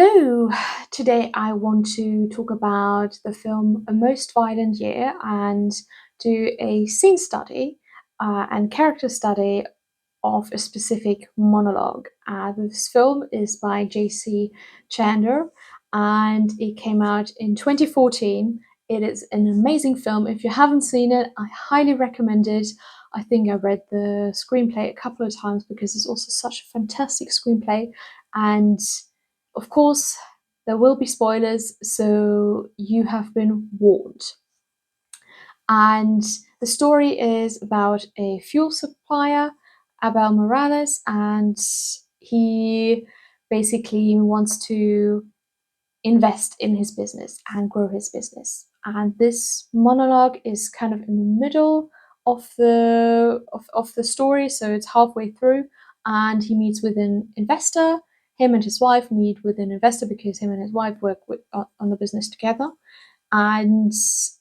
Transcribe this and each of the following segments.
Hello! Today I want to talk about the film A Most Violent Year and do a scene study and character study of a specific monologue. This film is by J.C. Chandler and it came out in 2014. It is an amazing film. If you haven't seen it, I highly recommend it. I think I read the screenplay a couple of times because it's also such a fantastic screenplay. And of course, there will be spoilers, so you have been warned. And the story is about a fuel supplier, Abel Morales, and he basically wants to invest in his business and grow his business. And this monologue is kind of in the middle of the story, so it's halfway through, and he meets with an investor. Him and his wife meet with an investor because him and his wife work on the business together, and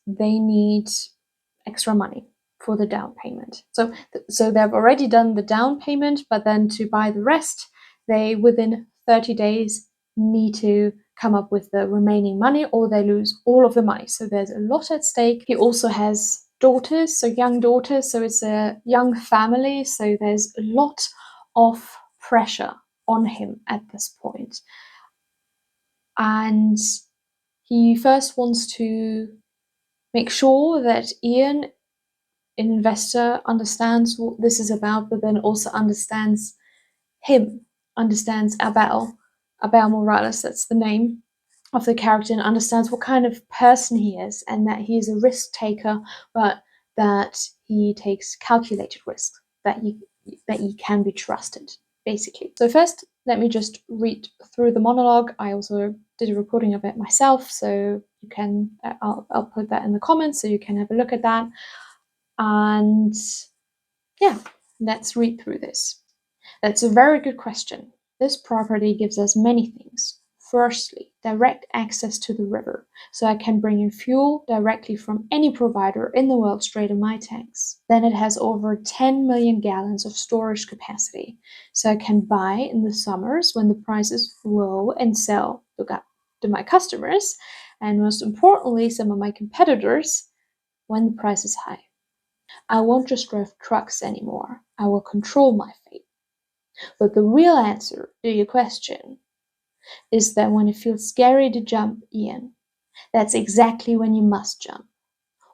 they need extra money for the down payment. So they've already done the down payment, but then to buy the rest, they within 30 days need to come up with the remaining money or they lose all of the money. So there's a lot at stake. He also has daughters, so young daughters, so it's a young family, so there's a lot of pressure on him at this point. And he first wants to make sure that Ian, an investor, understands what this is about, but then also understands him, understands Abel Morales, that's the name of the character, and understands what kind of person he is, and that he is a risk taker, but that he takes calculated risks, that he can be trusted, basically. So first, let me just read through the monologue. I also did a recording of it myself, so you can I'll put that in the comments so you can have a look at that. And yeah, let's read through this. That's a very good question. This property gives us many things. Firstly, direct access to the river, so I can bring in fuel directly from any provider in the world straight in my tanks. Then it has over 10 million gallons of storage capacity, so I can buy in the summers when the price is low and sell to my customers, and most importantly, some of my competitors when the price is high. I won't just drive trucks anymore. I will control my fate. But the real answer to your question is that when it feels scary to jump, Ian, that's exactly when you must jump,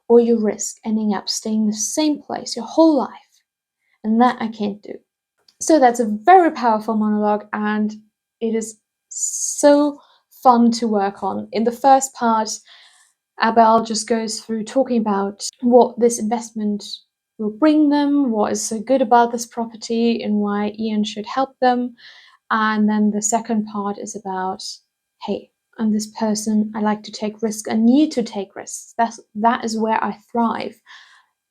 or you risk ending up staying in the same place your whole life. And that I can't do. So that's a very powerful monologue, and it is so fun to work on. In the first part, Abel just goes through talking about what this investment will bring them, what is so good about this property, and why Ian should help them. And then the second part is about, hey, I'm this person, I like to take risks, I need to take risks. That is where I thrive.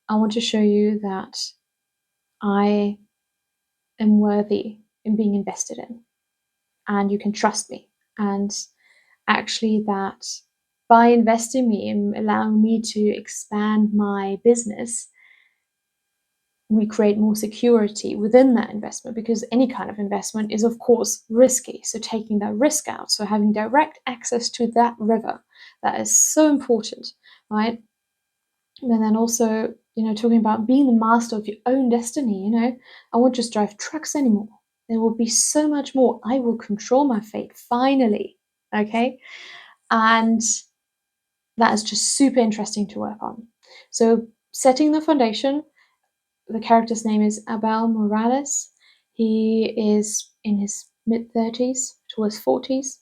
I want to show you that I am worthy in being invested in, and you can trust me. And actually that by investing me and allowing me to expand my business, we create more security within that investment, because any kind of investment is of course risky. So taking that risk out, so having direct access to that river, that is so important, right? And then also, talking about being the master of your own destiny, I won't just drive trucks anymore. There will be so much more. I will control my fate, finally. Okay? And that is just super interesting to work on. So setting the foundation, the character's name is Abel Morales. He is in his mid-30s towards 40s.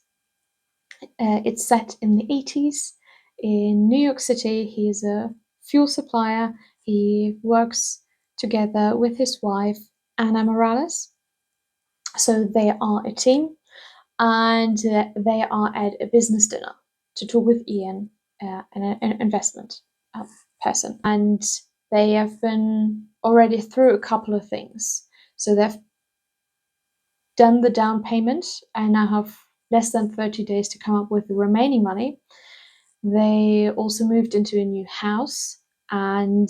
It's set in the 80s in New York City. He is a fuel supplier. He works together with his wife, Ana Morales. So they are a team, and they are at a business dinner to talk with Ian, an investment person. And they have been already through a couple of things. So they've done the down payment and now have less than 30 days to come up with the remaining money. They also moved into a new house, and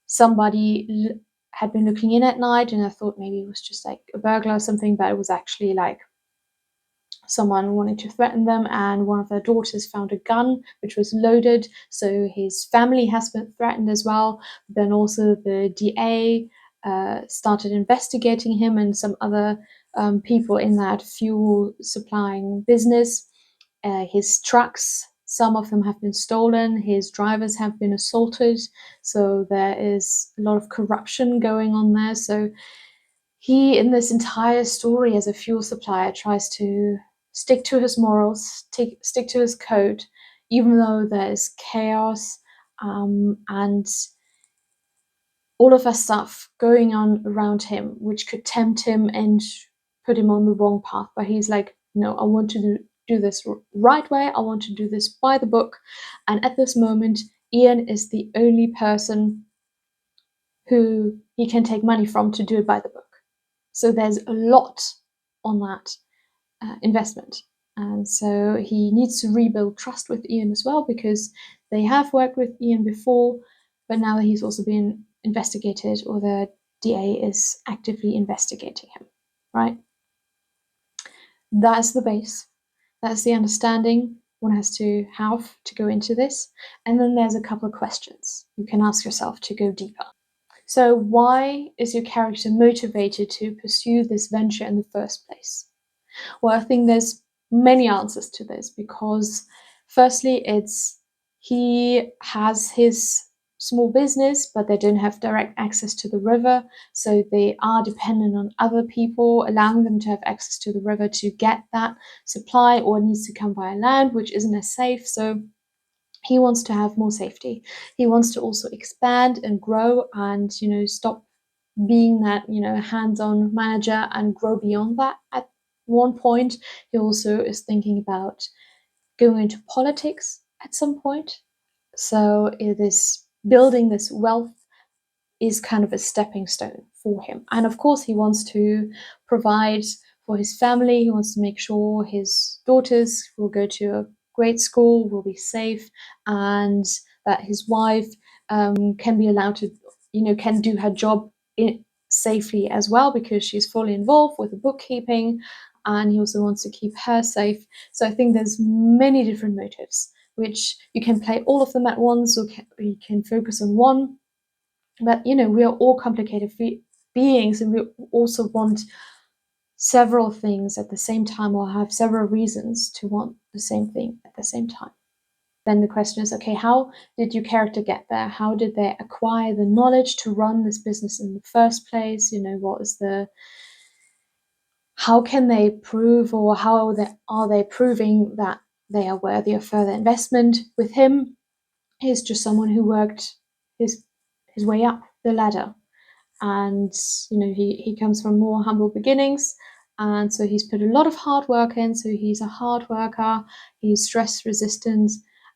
somebody had been looking in at night, and I thought maybe it was just like a burglar or something, but it was actually like someone wanted to threaten them, and one of their daughters found a gun which was loaded, so his family has been threatened as well. Then also the DA started investigating him and some other people in that fuel supplying business. His trucks, some of them have been stolen, his drivers have been assaulted, so there is a lot of corruption going on there. So he, in this entire story as a fuel supplier, tries to stick to his morals, stick to his code, even though there is chaos and all of that stuff going on around him, which could tempt him and put him on the wrong path. But he's like, no, I want to do this right way. I want to do this by the book. And at this moment, Ian is the only person who he can take money from to do it by the book. So there's a lot on that investment. And so he needs to rebuild trust with Ian as well, because they have worked with Ian before, but now he's also being investigated, or the DA is actively investigating him, right? That's the base. That's the understanding one has to have to go into this. And then there's a couple of questions you can ask yourself to go deeper. So why is your character motivated to pursue this venture in the first place? Well, I think there's many answers to this, because firstly, it's he has his small business, but they don't have direct access to the river. So they are dependent on other people, allowing them to have access to the river to get that supply, or it needs to come via land, which isn't as safe. So he wants to have more safety. He wants to also expand and grow and, stop being that, hands-on manager and grow beyond that. At one point, he also is thinking about going into politics at some point. So it is building this wealth is kind of a stepping stone for him. And of course, he wants to provide for his family. He wants to make sure his daughters will go to a great school, will be safe, and that his wife can be allowed to, can do her job safely as well, because she's fully involved with the bookkeeping, and he also wants to keep her safe. So I think there's many different motives, which you can play all of them at once, or you can focus on one. But we are all complicated beings, and we also want several things at the same time, or have several reasons to want the same thing at the same time. Then the question is, okay, how did your character get there? How did they acquire the knowledge to run this business in the first place? What is how can they prove, or how are they proving that they are worthy of further investment? With him, he's just someone who worked his way up the ladder, and he comes from more humble beginnings, and so he's put a lot of hard work in. So he's a hard worker, he's stress resistant,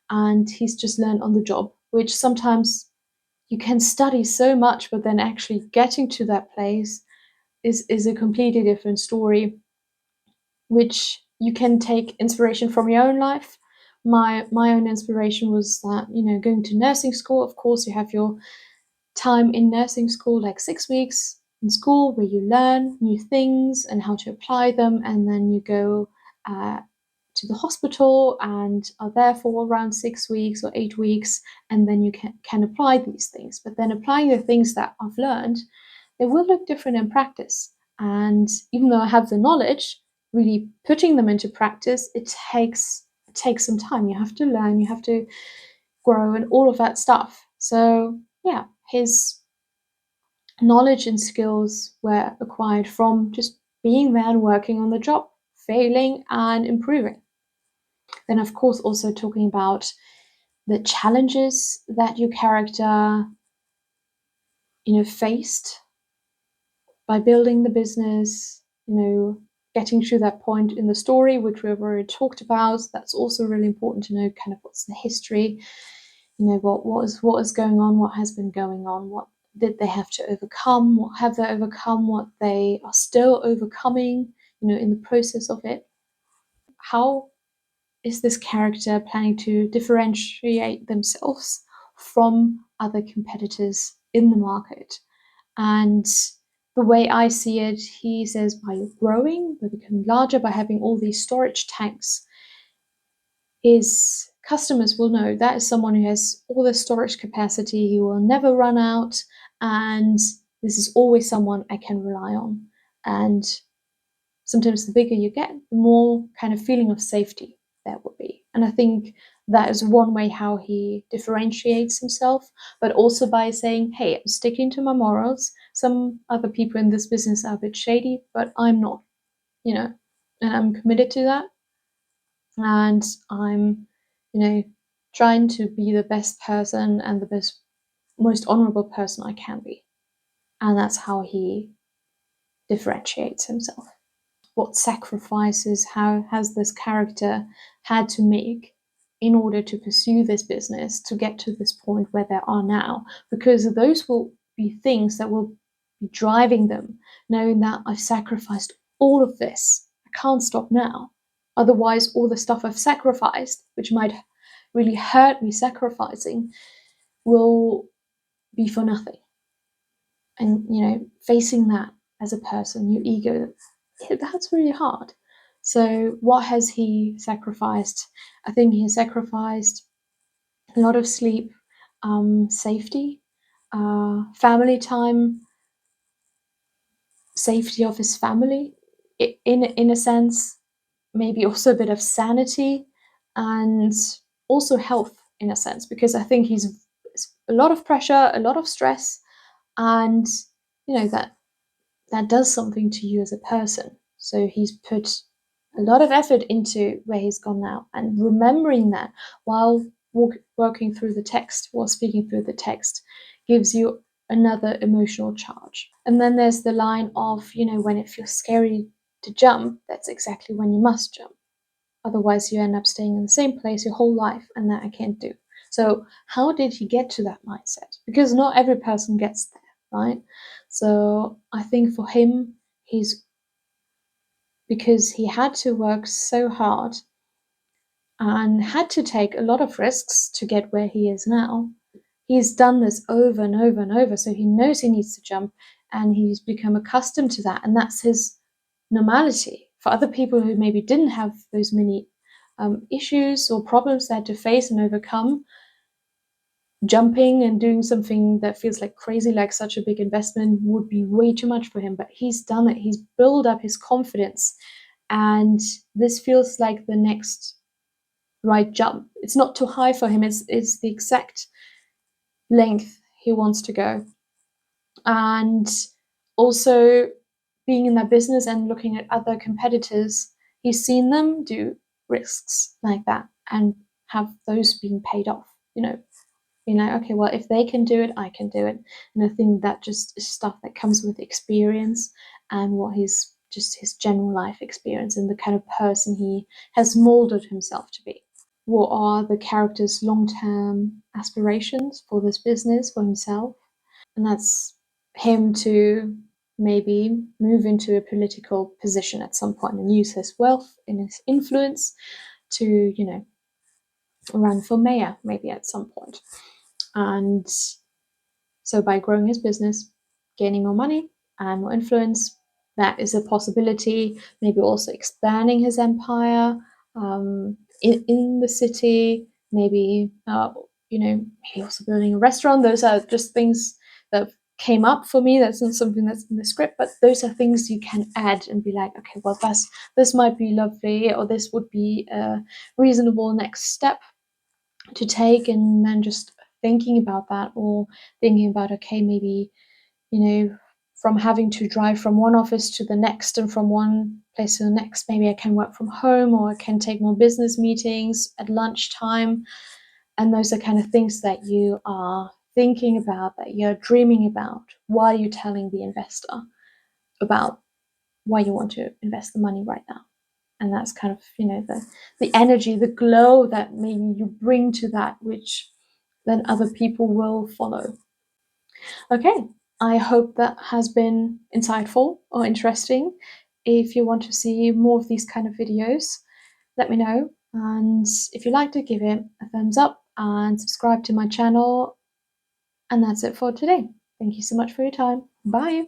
and he's just learned on the job, which sometimes you can study so much, but then actually getting to that place is a completely different story, which you can take inspiration from your own life. My own inspiration was that, going to nursing school, of course you have your time in nursing school, like 6 weeks in school, where you learn new things and how to apply them, and then you go to the hospital and are there for around 6 weeks or 8 weeks, and then you can apply these things. But then applying the things that I've learned, they will look different in practice. And even though I have the knowledge, really putting them into practice, it takes some time. You have to learn, you have to grow, and all of that stuff. So yeah, his knowledge and skills were acquired from just being there and working on the job, failing and improving. Then, of course, also talking about the challenges that your character, faced by building the business, getting to that point in the story, which we've already talked about. That's also really important to know, kind of what's the history, what is going on, what has been going on, what did they have to overcome, what have they overcome, what they are still overcoming, in the process of it. How is this character planning to differentiate themselves from other competitors in the market? And the way I see it, he says by growing, by becoming larger, by having all these storage tanks, his customers will know that is someone who has all the storage capacity, he will never run out, and this is always someone I can rely on. And sometimes the bigger you get, the more kind of feeling of safety there will be. And I think that is one way how he differentiates himself, but also by saying, hey, I'm sticking to my morals. Some other people in this business are a bit shady, but I'm not, you know, and I'm committed to that. And I'm, trying to be the best person and the most honorable person I can be. And that's how he differentiates himself. What sacrifices has this character had to make in order to pursue this business to get to this point where they are now, because those will be things that will be driving them, knowing that I've sacrificed all of this, I can't stop now, otherwise all the stuff I've sacrificed, which might really hurt me sacrificing, will be for nothing. And facing that as a person, your ego, that's really hard. So what has he sacrificed? I think he has sacrificed a lot of sleep, safety, family time, safety of his family, in a sense, maybe also a bit of sanity, and also health in a sense, because I think he's a lot of pressure, a lot of stress, and that does something to you as a person. So he's put a lot of effort into where he's gone now, and remembering that while working through the text, while speaking through the text, gives you another emotional charge. And then there's the line of, when it feels scary to jump, that's exactly when you must jump. Otherwise, you end up staying in the same place your whole life, and that I can't do. So how did he get to that mindset? Because not every person gets there, right? So I think for him, because he had to work so hard and had to take a lot of risks to get where he is now. He's done this over and over and over, so he knows he needs to jump, and he's become accustomed to that, and that's his normality. For other people who maybe didn't have those many issues or problems they had to face and overcome, jumping and doing something that feels like crazy, like such a big investment, would be way too much for him. But he's done it. He's built up his confidence, and this feels like the next right jump. It's not too high for him. It's the exact length he wants to go. And also being in that business and looking at other competitors, he's seen them do risks like that and have those being paid off, being like, okay, well, if they can do it, I can do it. And I think that just is stuff that comes with experience and what his general life experience and the kind of person he has molded himself to be. What are the character's long-term aspirations for this business, for himself? And that's him to maybe move into a political position at some point and use his wealth and his influence to, run for mayor maybe at some point. And so by growing his business, gaining more money and more influence, that is a possibility. Maybe also expanding his empire in the city. Maybe maybe also building a restaurant. Those are just things that came up for me. That's not something that's in the script, but those are things you can add and be like, okay, well, this might be lovely, or this would be a reasonable next step to take, and then just thinking about that, or thinking about, okay, maybe from having to drive from one office to the next and from one place to the next, maybe I can work from home, or I can take more business meetings at lunchtime. And those are kind of things that you are thinking about, that you're dreaming about while you're telling the investor about why you want to invest the money right now. And that's kind of the energy, the glow that maybe you bring to that, which then other people will follow. Okay, I hope that has been insightful or interesting. If you want to see more of these kind of videos, let me know. And if you liked it, give it a thumbs up and subscribe to my channel. And that's it for today. Thank you so much for your time. Bye.